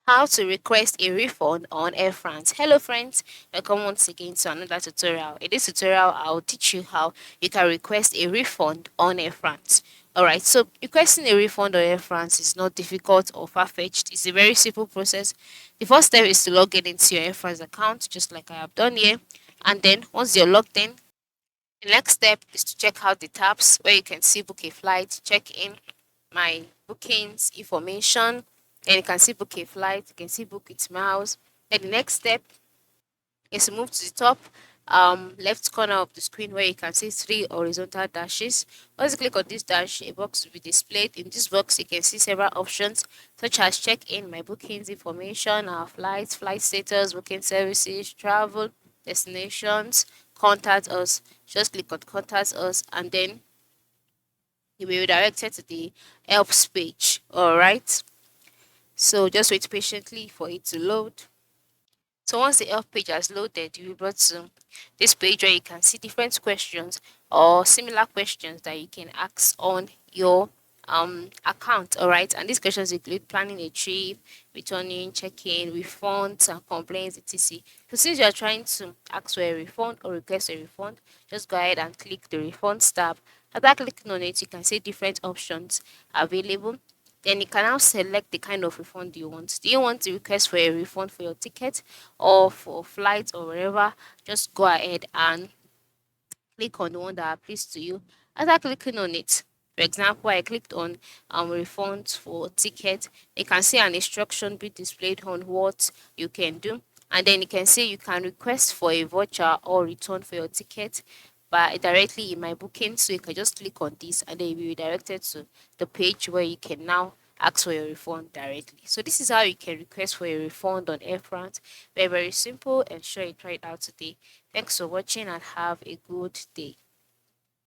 How to request a refund on Airfrance. Hello friends, welcome once again to another tutorial. In this tutorial, I'll teach you how you can request a refund on Airfrance. Alright, so requesting a refund on Airfrance is not difficult or far-fetched. It's a very simple process. The first step is to log in into your Airfrance account, just like I have done here. And then once you're logged in, the next step is to check out the tabs where you can see book a flight, check in, my bookings information. Then you can see book a flight, you can see book with mouse. Then the next step is to move to the top left corner of the screen where you can see three horizontal dashes. Once you click on this dash, a box will be displayed. In this box, you can see several options such as check in, my bookings information, our flights, flight status, booking services, travel, destinations, contact us. Just click on contact us and then you'll be redirected to the helps page. All right. So just wait patiently for it to load. So once the help page has loaded, you'll be brought to this page where you can see different questions or similar questions that you can ask on your account. All right. And these questions include planning a trip, returning, checking, refunds and complaints, etc. So since you are trying to ask for a refund or request a refund, just go ahead and click the refunds tab. After clicking on it, you can see different options available. Then you can now select the kind of refund you want. Do you want to request for a refund for your ticket or for flight or wherever? Just go ahead and click on the one that appeals to you. After clicking on it, for example, I clicked on refund for ticket. You can see an instruction be displayed on what you can do. And then you can see you can request for a voucher or return for your ticket by directly in my booking. So you can just click on this and then you'll be redirected to the page where you can now ask for your refund directly. So this is how you can request for a refund on Airfrance. Very, very simple and sure you try it out today. Thanks for watching and have a good day.